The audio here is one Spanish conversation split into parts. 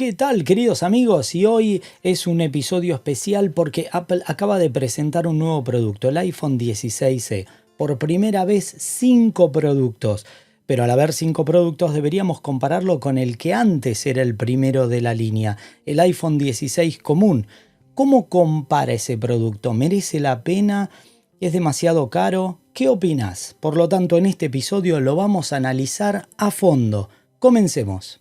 ¿Qué tal, queridos amigos? Y hoy es un episodio especial porque Apple acaba de presentar un nuevo producto, el iPhone 16e. Por primera vez 5 productos. Pero al haber 5 productos deberíamos compararlo con el que antes era el primero de la línea, el iPhone 16 común. ¿Cómo compara ese producto? ¿Merece la pena? ¿Es demasiado caro? ¿Qué opinas? Por lo tanto, en este episodio lo vamos a analizar a fondo. Comencemos.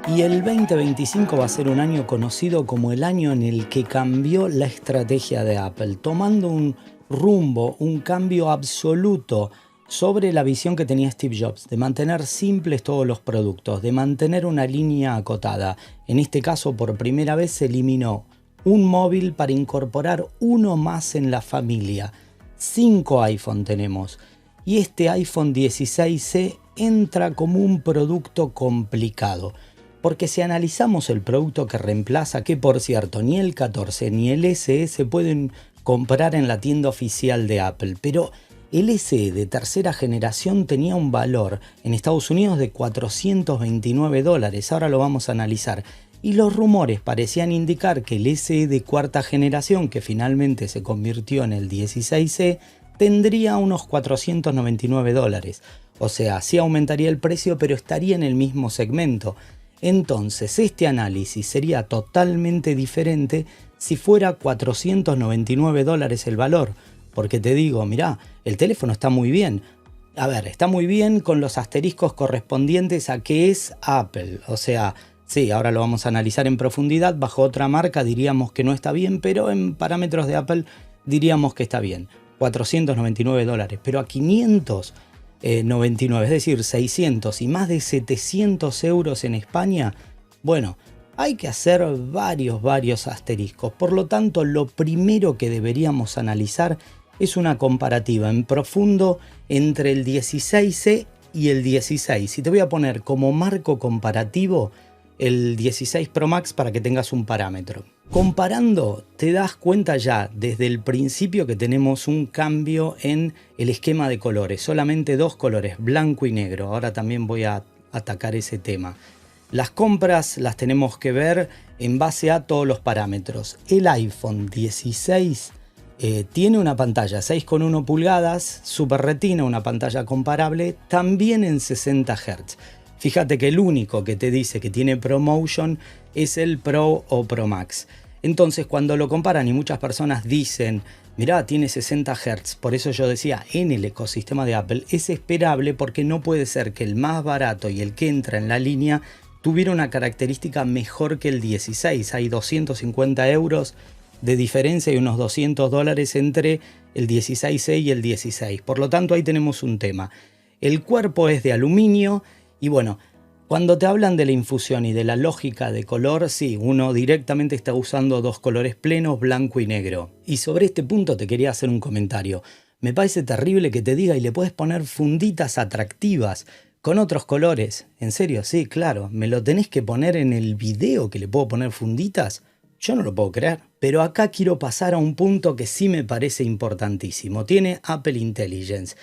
Y el 2025 va a ser un año conocido como el año en el que cambió la estrategia de Apple, tomando un rumbo, un cambio absoluto sobre la visión que tenía Steve Jobs, de mantener simples todos los productos, de mantener una línea acotada. En este caso, por primera vez se eliminó un móvil para incorporar uno más en la familia. 5 iPhone tenemos. Y este iPhone 16e entra como un producto complicado. Porque si analizamos el producto que reemplaza, que por cierto ni el 14 ni el SE se pueden comprar en la tienda oficial de Apple, pero el SE de tercera generación tenía un valor en Estados Unidos de $429, ahora lo vamos a analizar. Y los rumores parecían indicar que el SE de cuarta generación, que finalmente se convirtió en el 16e, tendría unos $499. O sea, sí aumentaría el precio, pero estaría en el mismo segmento. Entonces, este análisis sería totalmente diferente si fuera $499 el valor. Porque te digo, mirá, el teléfono está muy bien. A ver, está muy bien con los asteriscos correspondientes a qué es Apple. O sea, sí, ahora lo vamos a analizar en profundidad. Bajo otra marca diríamos que no está bien, pero en parámetros de Apple diríamos que está bien. $499, pero a 599, es decir, 600 y más de 700 euros en España, bueno, hay que hacer varios asteriscos. Por lo tanto, lo primero que deberíamos analizar es una comparativa en profundo entre el 16e y el 16. Y te voy a poner como marco comparativo el 16 Pro Max para que tengas un parámetro. Comparando, te das cuenta ya desde el principio que tenemos un cambio en el esquema de colores. Solamente 2 colores, blanco y negro. Ahora también voy a atacar ese tema. Las compras las tenemos que ver en base a todos los parámetros. El iPhone 16 tiene una pantalla 6,1 pulgadas, Super Retina, una pantalla comparable, también en 60 Hz. Fíjate que el único que te dice que tiene ProMotion es el Pro o Pro Max. Entonces cuando lo comparan y muchas personas dicen, mirá, tiene 60 Hz, por eso yo decía, en el ecosistema de Apple es esperable porque no puede ser que el más barato y el que entra en la línea tuviera una característica mejor que el 16. Hay 250 euros de diferencia y unos $200 entre el 16e y el 16. Por lo tanto ahí tenemos un tema. El cuerpo es de aluminio. Y bueno, cuando te hablan de la infusión y de la lógica de color, sí, uno directamente está usando 2 colores plenos, blanco y negro. Y sobre este punto te quería hacer un comentario. Me parece terrible que te diga y le puedes poner funditas atractivas con otros colores. ¿En serio? Sí, claro. ¿Me lo tenés que poner en el video que le puedo poner funditas? Yo no lo puedo creer. Pero acá quiero pasar a un punto que sí me parece importantísimo. Tiene Apple Intelligence.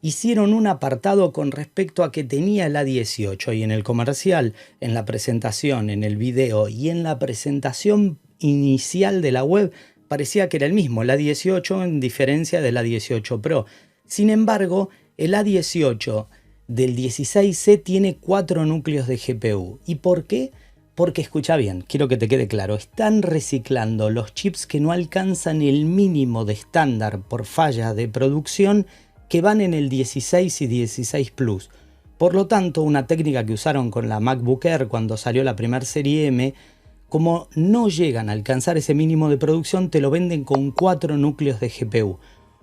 Hicieron un apartado con respecto a que tenía el A18 y en el comercial, en la presentación, en el video y en la presentación inicial de la web parecía que era el mismo, el A18 en diferencia del A18 Pro. Sin embargo, el A18 del 16C tiene 4 núcleos de GPU. ¿Y por qué? Porque escucha bien, quiero que te quede claro, están reciclando los chips que no alcanzan el mínimo de estándar por falla de producción que van en el 16 y 16 Plus. Por lo tanto, una técnica que usaron con la MacBook Air cuando salió la primera serie M, como no llegan a alcanzar ese mínimo de producción, te lo venden con 4 núcleos de GPU.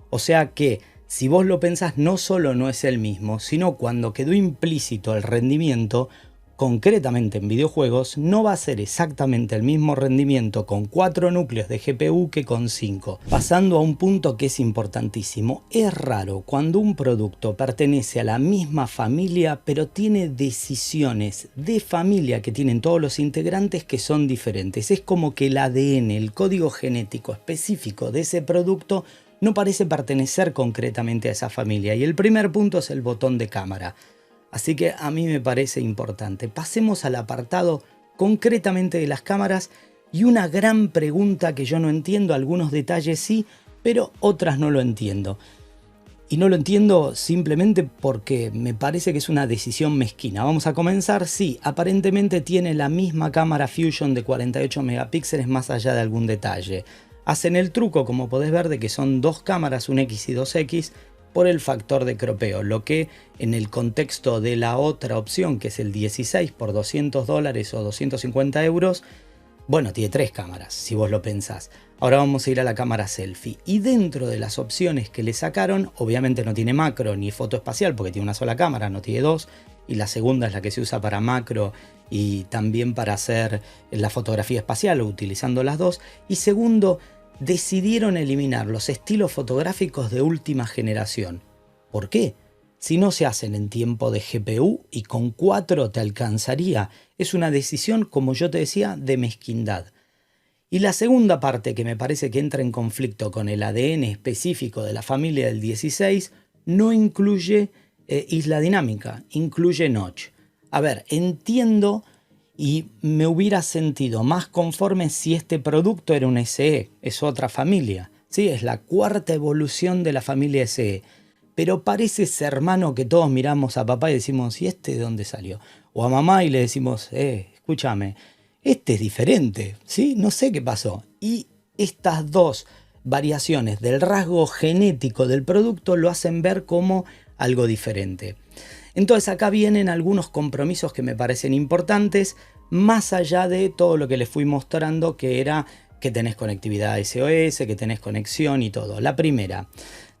O sea que, si vos lo pensás, no solo no es el mismo, sino cuando quedó implícito el rendimiento, concretamente en videojuegos, no va a ser exactamente el mismo rendimiento con 4 núcleos de GPU que con 5. Pasando a un punto que es importantísimo, es raro cuando un producto pertenece a la misma familia pero tiene decisiones de familia que tienen todos los integrantes que son diferentes. Es como que el ADN, el código genético específico de ese producto no parece pertenecer concretamente a esa familia. Y el primer punto es el botón de cámara. Así que a mí me parece importante. Pasemos al apartado concretamente de las cámaras y una gran pregunta que yo no entiendo, algunos detalles sí, pero otras no lo entiendo. Y no lo entiendo simplemente porque me parece que es una decisión mezquina. Vamos a comenzar. Sí, aparentemente tiene la misma cámara Fusion de 48 megapíxeles más allá de algún detalle. Hacen el truco, como podés ver, de que son dos cámaras, un X y 2X, por el factor de cropeo, lo que en el contexto de la otra opción, que es el 16 por $200 o 250 euros, bueno, tiene tres cámaras, si vos lo pensás. Ahora vamos a ir a la cámara selfie. Y dentro de las opciones que le sacaron, obviamente no tiene macro ni foto espacial porque tiene una sola cámara, no tiene dos. Y la segunda es la que se usa para macro y también para hacer la fotografía espacial utilizando las dos. Y segundo, decidieron eliminar los estilos fotográficos de última generación. ¿Por qué? Si no se hacen en tiempo de GPU y con 4 te alcanzaría, es una decisión, como yo te decía, de mezquindad. Y la segunda parte que me parece que entra en conflicto con el ADN específico de la familia del 16 no incluye isla dinámica, incluye notch. A ver, entiendo y me hubiera sentido más conforme si este producto era un SE, es otra familia. Sí, es la cuarta evolución de la familia SE. Pero parece ese hermano que todos miramos a papá y decimos, ¿y este de dónde salió? O a mamá y le decimos, escúchame, este es diferente, ¿sí? No sé qué pasó. Y estas dos variaciones del rasgo genético del producto lo hacen ver como algo diferente. Entonces acá vienen algunos compromisos que me parecen importantes, más allá de todo lo que les fui mostrando, que era que tenés conectividad SOS, que tenés conexión y todo. La primera,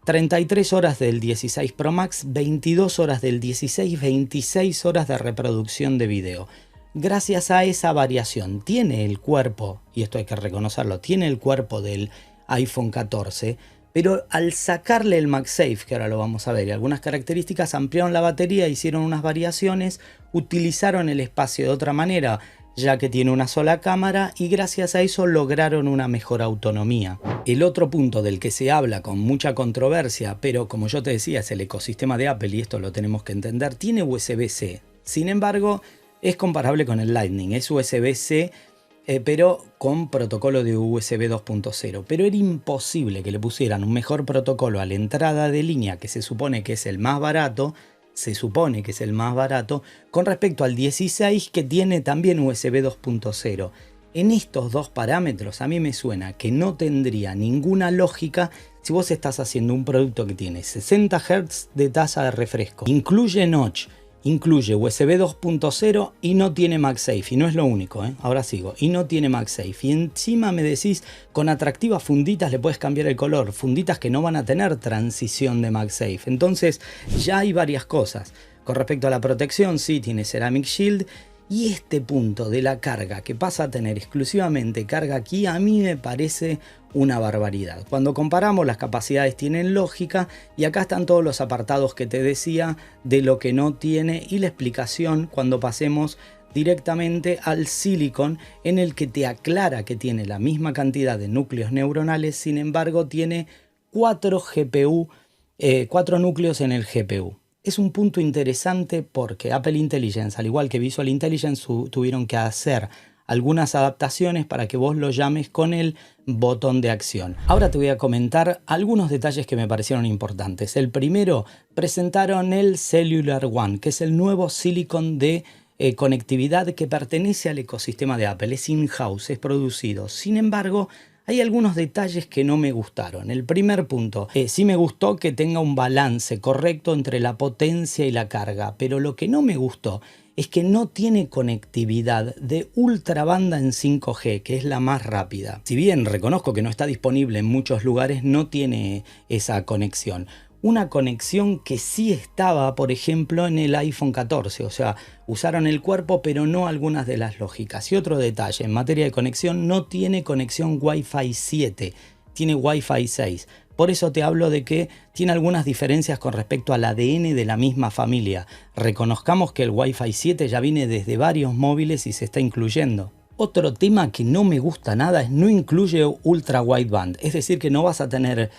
33 horas del 16 Pro Max, 22 horas del 16, 26 horas de reproducción de video. Gracias a esa variación, tiene el cuerpo, y esto hay que reconocerlo, tiene el cuerpo del iPhone 14, pero al sacarle el MagSafe, que ahora lo vamos a ver, y algunas características, ampliaron la batería, hicieron unas variaciones, utilizaron el espacio de otra manera, ya que tiene una sola cámara, y gracias a eso lograron una mejor autonomía. El otro punto del que se habla con mucha controversia, pero como yo te decía, es el ecosistema de Apple, y esto lo tenemos que entender, tiene USB-C. Sin embargo, es comparable con el Lightning, es USB-C, pero con protocolo de USB 2.0. Pero era imposible que le pusieran un mejor protocolo a la entrada de línea, que se supone que es el más barato, con respecto al 16 que tiene también USB 2.0. En estos dos parámetros a mí me suena que no tendría ninguna lógica si vos estás haciendo un producto que tiene 60 Hz de tasa de refresco, incluye notch, incluye USB 2.0 y no tiene MagSafe. Y no es lo único, ahora sigo. Y no tiene MagSafe. Y encima me decís, con atractivas funditas le puedes cambiar el color. Funditas que no van a tener transición de MagSafe. Entonces ya hay varias cosas. Con respecto a la protección, sí tiene Ceramic Shield. Y este punto de la carga, que pasa a tener exclusivamente carga aquí, a mí me parece una barbaridad. Cuando comparamos, las capacidades tienen lógica y acá están todos los apartados que te decía de lo que no tiene y la explicación cuando pasemos directamente al Silicon, en el que te aclara que tiene la misma cantidad de núcleos neuronales, sin embargo tiene 4 núcleos en el GPU. Es un punto interesante porque Apple Intelligence, al igual que Visual Intelligence, tuvieron que hacer algunas adaptaciones para que vos lo llames con el botón de acción. Ahora te voy a comentar algunos detalles que me parecieron importantes. El primero, presentaron el Cellular One, que es el nuevo silicon de conectividad que pertenece al ecosistema de Apple. Es in-house, es producido. Sin embargo, hay algunos detalles que no me gustaron. El primer punto, sí me gustó que tenga un balance correcto entre la potencia y la carga, pero lo que no me gustó es que no tiene conectividad de ultra banda en 5G, que es la más rápida. Si bien reconozco que no está disponible en muchos lugares, no tiene esa conexión. Una conexión que sí estaba, por ejemplo, en el iPhone 14, o sea, usaron el cuerpo pero no algunas de las lógicas. Y otro detalle, en materia de conexión, no tiene conexión Wi-Fi 7, tiene Wi-Fi 6. Por eso te hablo de que tiene algunas diferencias con respecto al ADN de la misma familia. Reconozcamos que el Wi-Fi 7 ya viene desde varios móviles y se está incluyendo. Otro tema que no me gusta nada es no incluye ultra wideband, es decir que no vas a tener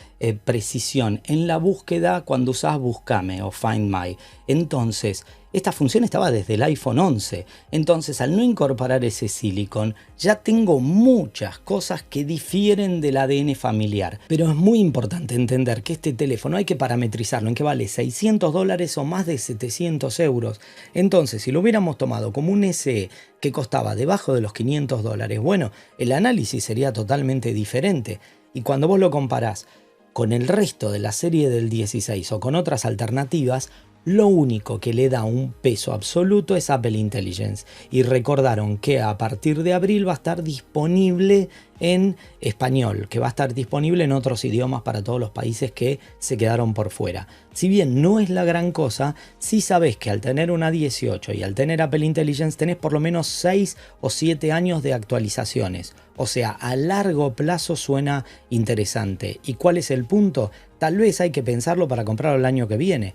precisión en la búsqueda cuando usas Buscame o Find My. Entonces, esta función estaba desde el iPhone 11. Entonces, al no incorporar ese silicon, ya tengo muchas cosas que difieren del ADN familiar. Pero es muy importante entender que este teléfono hay que parametrizarlo en que vale $600 o más de 700 euros. Entonces, si lo hubiéramos tomado como un SE que costaba debajo de los $500, bueno, el análisis sería totalmente diferente. Y cuando vos lo comparás con el resto de la serie del 16 o con otras alternativas, lo único que le da un peso absoluto es Apple Intelligence. Y recordaron que a partir de abril va a estar disponible en español, que va a estar disponible en otros idiomas para todos los países que se quedaron por fuera. Si bien no es la gran cosa, sí sabés que al tener una 18 y al tener Apple Intelligence tenés por lo menos 6 o 7 años de actualizaciones. O sea, a largo plazo suena interesante. ¿Y cuál es el punto? Tal vez hay que pensarlo para comprarlo el año que viene.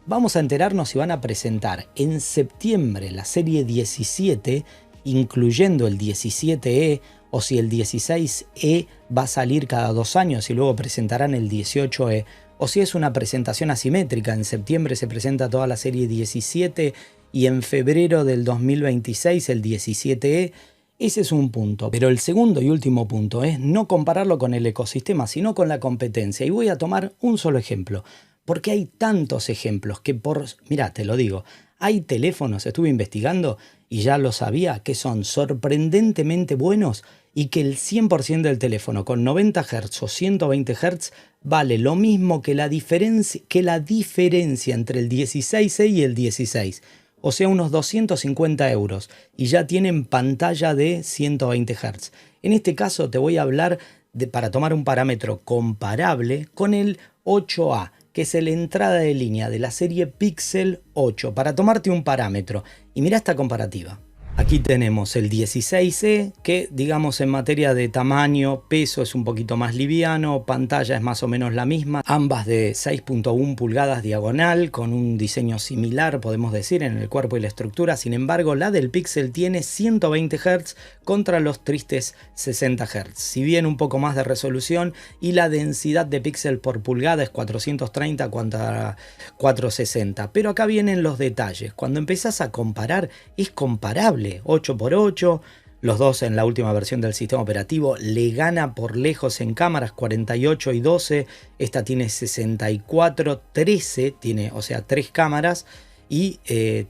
Vamos a enterarnos si van a presentar en septiembre la serie 17, incluyendo el 17E, o si el 16E va a salir cada 2 años y luego presentarán el 18E, o si es una presentación asimétrica. En septiembre se presenta toda la serie 17 y en febrero del 2026 el 17E. Ese es un punto, pero el segundo y último punto es no compararlo con el ecosistema, sino con la competencia. Y voy a tomar un solo ejemplo. Porque hay tantos ejemplos que mirá, te lo digo, hay teléfonos, estuve investigando y ya lo sabía, que son sorprendentemente buenos y que el 100% del teléfono con 90 Hz o 120 Hz vale lo mismo que la diferencia entre el 16E y el 16. O sea, unos 250 euros y ya tienen pantalla de 120 Hz. En este caso te voy a hablar para tomar un parámetro comparable con el 8A. Que es la entrada de línea de la serie Pixel 8, para tomarte un parámetro. Y mira esta comparativa. Aquí tenemos el 16E, que digamos en materia de tamaño, peso es un poquito más liviano, pantalla es más o menos la misma, ambas de 6.1 pulgadas diagonal, con un diseño similar, podemos decir, en el cuerpo y la estructura. Sin embargo, la del Pixel tiene 120 Hz contra los tristes 60 Hz. Si bien un poco más de resolución y la densidad de píxel por pulgada es 430 contra 460. Pero acá vienen los detalles. Cuando empezás a comparar, es comparable. 8x8, los dos en la última versión del sistema operativo, le gana por lejos en cámaras 48 y 12, esta tiene 64, 13, tiene, o sea, 3 cámaras y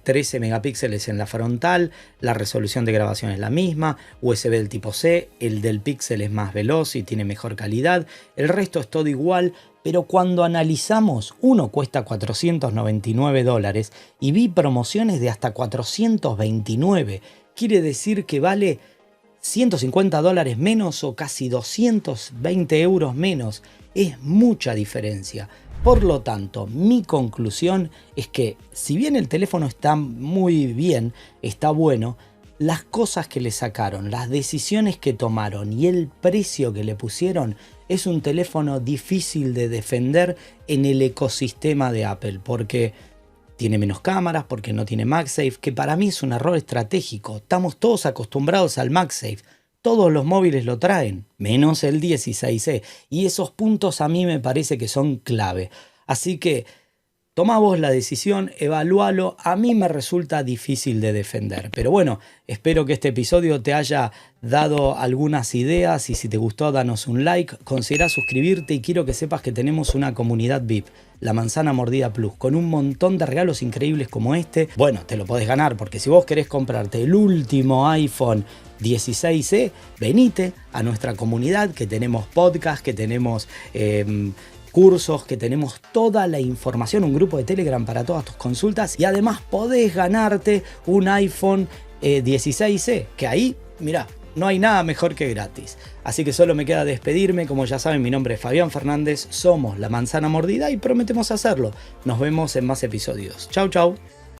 13 megapíxeles en la frontal, la resolución de grabación es la misma, USB del tipo C, el del Pixel es más veloz y tiene mejor calidad, el resto es todo igual. Pero cuando analizamos, uno cuesta $499 y vi promociones de hasta 429. Quiere decir que vale $150 menos o casi 220 euros menos. Es mucha diferencia. Por lo tanto, mi conclusión es que si bien el teléfono está muy bien, está bueno, las cosas que le sacaron, las decisiones que tomaron y el precio que le pusieron, es un teléfono difícil de defender en el ecosistema de Apple, porque tiene menos cámaras, porque no tiene MagSafe, que para mí es un error estratégico. Estamos todos acostumbrados al MagSafe. Todos los móviles lo traen, menos el 16E. Y esos puntos a mí me parece que son clave. Así que tomá vos la decisión, evalúalo. A mí me resulta difícil de defender. Pero bueno, espero que este episodio te haya dado algunas ideas y si te gustó, danos un like. Considera suscribirte y quiero que sepas que tenemos una comunidad VIP, la Manzana Mordida Plus, con un montón de regalos increíbles como este. Bueno, te lo podés ganar porque si vos querés comprarte el último iPhone 16E, venite a nuestra comunidad, que tenemos podcast, que tenemos cursos, que tenemos toda la información, un grupo de Telegram para todas tus consultas y además podés ganarte un iPhone 16E, que ahí, mirá, no hay nada mejor que gratis. Así que solo me queda despedirme. Como ya saben, mi nombre es Fabián Fernández, somos La Manzana Mordida y prometemos hacerlo. Nos vemos en más episodios. Chau, chau.